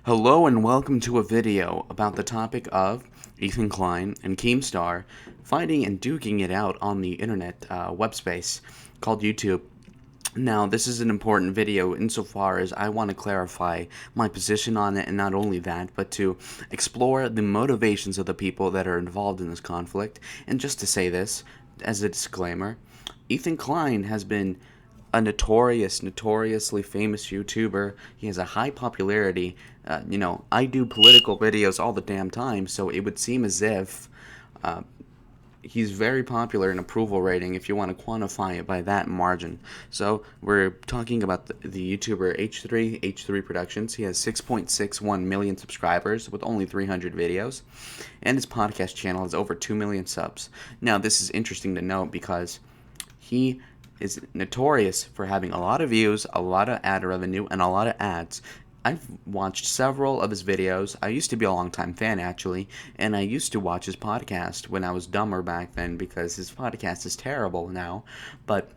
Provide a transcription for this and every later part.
Hello and welcome to a video about the topic of Ethan Klein and Keemstar fighting and duking it out on the internet web space called YouTube. Now, this is an important video insofar as I want to clarify my position on it, and not only that, but to explore the motivations of the people that are involved in this conflict. And just to say this, as a disclaimer, Ethan Klein has been a notoriously famous YouTuber. He has a high popularity. I do political videos all the damn time, so it would seem as if uh, he's very popular in approval rating if you want to quantify it by that margin. So we're talking about the YouTuber H3H3 Productions. He has 6.61 million subscribers with only 300 videos, and his podcast channel has over 2 million subs. Now, this is interesting to note because he is notorious for having a lot of views, a lot of ad revenue, and a lot of ads. I've watched several of his videos. I used to be a longtime fan, actually, and I used to watch his podcast when I was dumber back then because his podcast is terrible now. But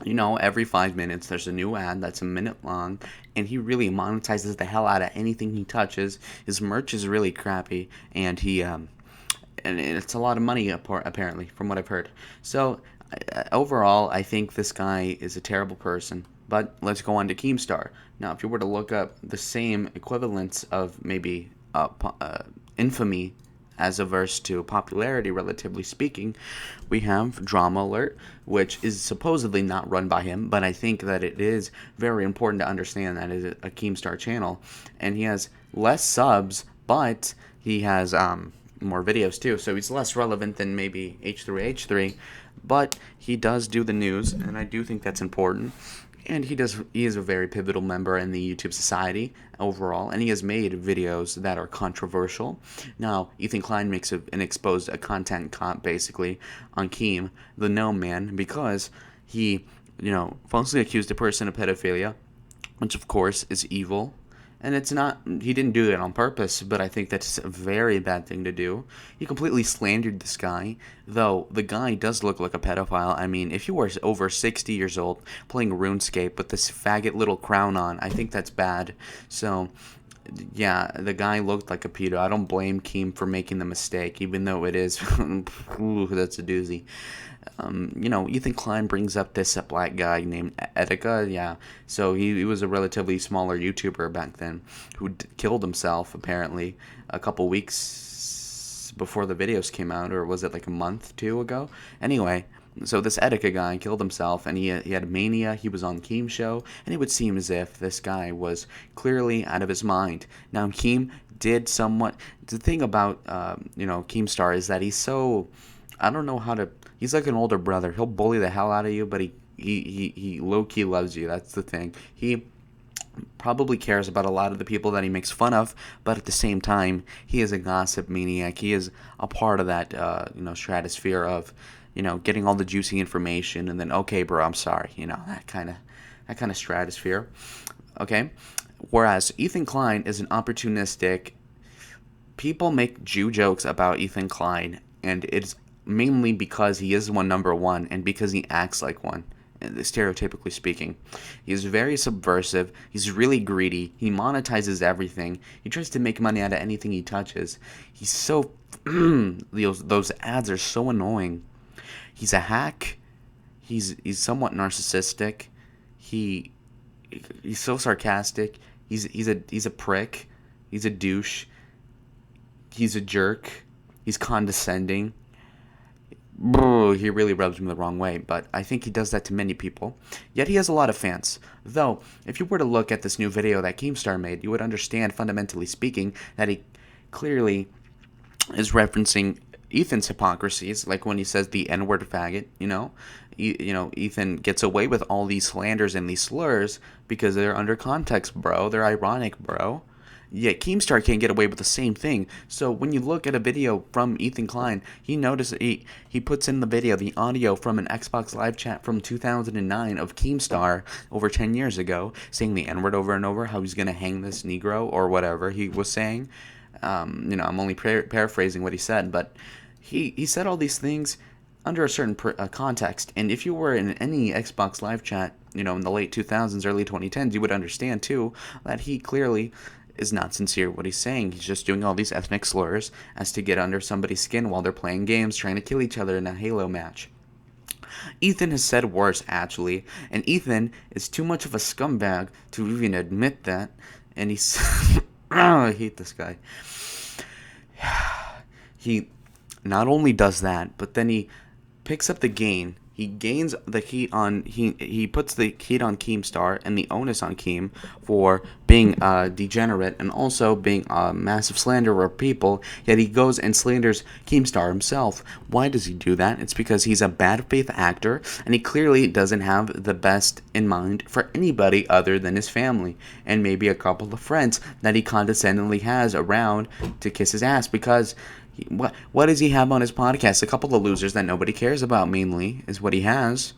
every 5 minutes there's a new ad that's a minute long, and he really monetizes the hell out of anything he touches. His merch is really crappy, and and it's a lot of money apparently, from what I've heard. So overall, I think this guy is a terrible person. But let's go on to Keemstar. Now, if you were to look up the same equivalents of maybe infamy as averse to popularity, relatively speaking, we have Drama Alert, which is supposedly not run by him, but I think that it is very important to understand that it is a Keemstar channel, and he has less subs, but he has more videos too, so he's less relevant than maybe H3H3, but he does do the news, and I do think that's important. And he is a very pivotal member in the YouTube society overall, and he has made videos that are controversial. Now, Ethan Klein makes an exposed a content comp basically on Keem, the gnome man, because he, falsely accused a person of pedophilia, which of course is evil. And it's not, he didn't do it on purpose, but I think that's a very bad thing to do. He completely slandered this guy, though the guy does look like a pedophile. I mean, if you were over 60 years old playing RuneScape with this faggot little crown on, I think that's bad. So, yeah, the guy looked like a pedo. I don't blame Keem for making the mistake, even though it is, ooh, that's a doozy. Ethan Klein brings up this black guy named Etika. Yeah, so he was a relatively smaller YouTuber back then who killed himself apparently a couple weeks before the videos came out, or was it like a month, two ago? Anyway, so this Etika guy killed himself, and he had mania. He was on Keem's show, and it would seem as if this guy was clearly out of his mind. Now, Keem did somewhat. The thing about Keemstar is that he's so, I don't know how to. He's like an older brother. He'll bully the hell out of you, but he low key loves you. That's the thing. He probably cares about a lot of the people that he makes fun of, but at the same time, he is a gossip maniac. He is a part of that stratosphere of getting all the juicy information, and then, okay, bro, I'm sorry, that kind of stratosphere. Okay, whereas Ethan Klein is an opportunistic. People make Jew jokes about Ethan Klein, and it's mainly because he is number one, and because he acts like one, stereotypically speaking. He is very subversive. He's really greedy. He monetizes everything. He tries to make money out of anything he touches. He's so those ads are so annoying. He's a hack. He's somewhat narcissistic. He he's so sarcastic. He's a prick. He's a douche. He's a jerk. He's condescending. He really rubs me the wrong way, but I think he does that to many people. Yet he has a lot of fans. Though, if you were to look at this new video that Keemstar made, you would understand, fundamentally speaking, that he clearly is referencing Ethan's hypocrisies, like when he says the N-word faggot, Ethan gets away with all these slanders and these slurs because they're under context, bro. They're ironic, bro. Yet Keemstar can't get away with the same thing. So when you look at a video from Ethan Klein, he notices he puts in the video, the audio from an Xbox Live chat from 2009 of Keemstar over 10 years ago, saying the N-word over and over, how he's going to hang this Negro or whatever he was saying. I'm only paraphrasing what he said, but he said all these things under a certain context. And if you were in any Xbox Live chat, in the late 2000s, early 2010s, you would understand too that he clearly is not sincere what he's saying. He's just doing all these ethnic slurs as to get under somebody's skin while they're playing games, trying to kill each other in a Halo match. Ethan has said worse, actually, and Ethan is too much of a scumbag to even admit that. And he's, I hate this guy. He not only does that, but then he picks up the gain. He gains the heat on he puts the heat on Keemstar and the onus on Keem for being degenerate and also being a massive slanderer of people. Yet he goes and slanders Keemstar himself. Why does he do that? It's because he's a bad faith actor and he clearly doesn't have the best in mind for anybody other than his family and maybe a couple of friends that he condescendingly has around to kiss his ass because. What does he have on his podcast? A couple of losers that nobody cares about, mainly, is what he has,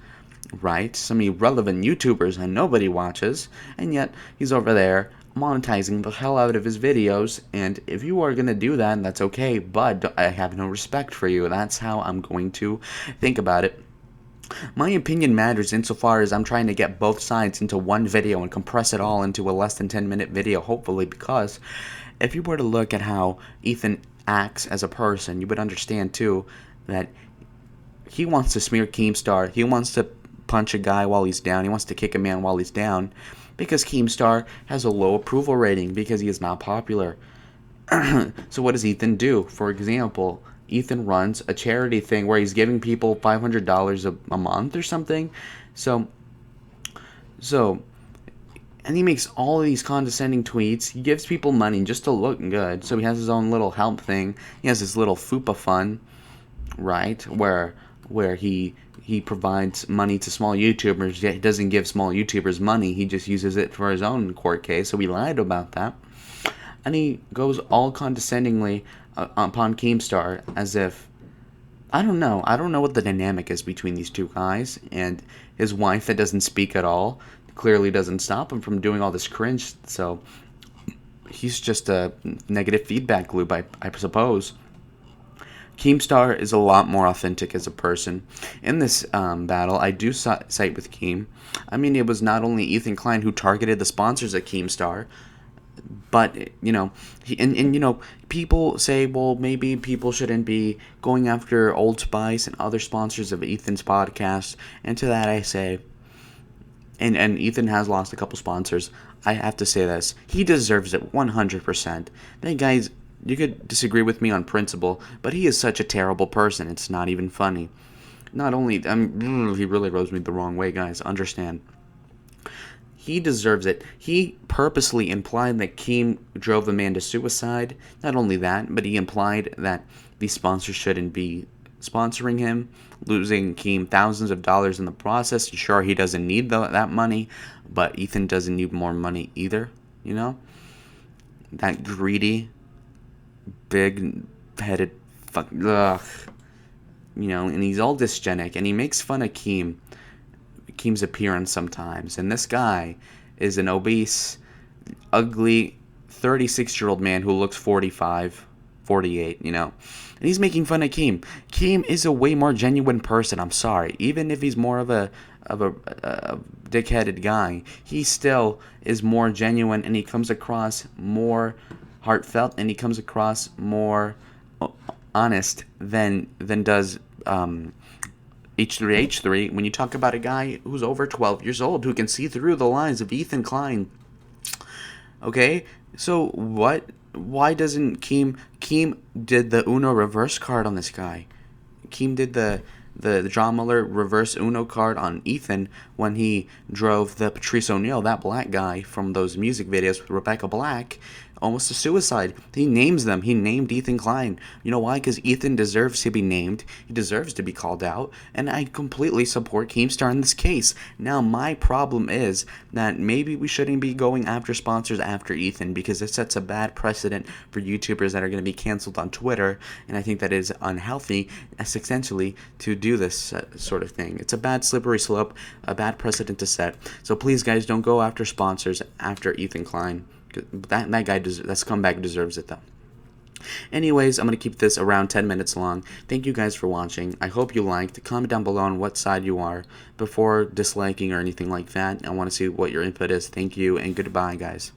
right? Some irrelevant YouTubers that nobody watches, and yet he's over there monetizing the hell out of his videos, and if you are going to do that, that's okay, but I have no respect for you. That's how I'm going to think about it. My opinion matters insofar as I'm trying to get both sides into one video and compress it all into a less than 10-minute video, hopefully, because if you were to look at how Ethan acts as a person, you would understand too that he wants to smear Keemstar. He wants to punch a guy while he's down. He wants to kick a man while he's down because Keemstar has a low approval rating because he is not popular. So what does Ethan do? For example, Ethan runs a charity thing where he's giving people $500 a month or something. So and he makes all of these condescending tweets. He gives people money just to look good. So he has his own little help thing. He has his little fupa fund, right? Where he provides money to small YouTubers, yet he doesn't give small YouTubers money. He just uses it for his own court case. So he lied about that. And he goes all condescendingly upon Keemstar as if, I don't know what the dynamic is between these two guys, and his wife that doesn't speak at all clearly doesn't stop him from doing all this cringe, so he's just a negative feedback loop, I suppose. Keemstar is a lot more authentic as a person. In this battle, I do side with Keem. I mean, it was not only Ethan Klein who targeted the sponsors at Keemstar, but, you know, people say, well, maybe people shouldn't be going after Old Spice and other sponsors of Ethan's podcast, and to that I say, and Ethan has lost a couple sponsors, I have to say this. He deserves it 100%. Hey, guys, you could disagree with me on principle, but he is such a terrible person. It's not even funny. Not only, he really rose me the wrong way, guys. Understand. He deserves it. He purposely implied that Keem drove the man to suicide. Not only that, but he implied that these sponsors shouldn't be sponsoring him, losing Keem thousands of dollars in the process. Sure, he doesn't need that money, but Ethan doesn't need more money either, you know? That greedy, big-headed fuck, ugh. You know, and he's all dysgenic, and he makes fun of Keem's appearance sometimes. And this guy is an obese, ugly, 36-year-old man who looks 45, 48, you know. And he's making fun of Keem. Keem is a way more genuine person, I'm sorry. Even if he's more of a dick-headed guy, he still is more genuine, and he comes across more heartfelt, and he comes across more honest than does H3H3 when you talk about a guy who's over 12 years old who can see through the lies of Ethan Klein. Okay? So why doesn't Keem did the Uno reverse card on this guy. Keem did the John Muller reverse Uno card on Ethan when he drove the Patrice O'Neal, that black guy from those music videos with Rebecca Black, almost to suicide. He names them. He named Ethan Klein. You know why? Because Ethan deserves to be named. He deserves to be called out. And I completely support Keemstar in this case. Now, my problem is that maybe we shouldn't be going after sponsors after Ethan, because it sets a bad precedent for YouTubers that are going to be canceled on Twitter. And I think that is unhealthy, essentially, to do this sort of thing. It's a bad slippery slope, a bad precedent to set. So please, guys, don't go after sponsors after Ethan Klein. That guy, that scumbag deserves it, though. Anyways, I'm going to keep this around 10 minutes long. Thank you guys for watching. I hope you liked. Comment down below on what side you are before disliking or anything like that. I want to see what your input is. Thank you, and goodbye, guys.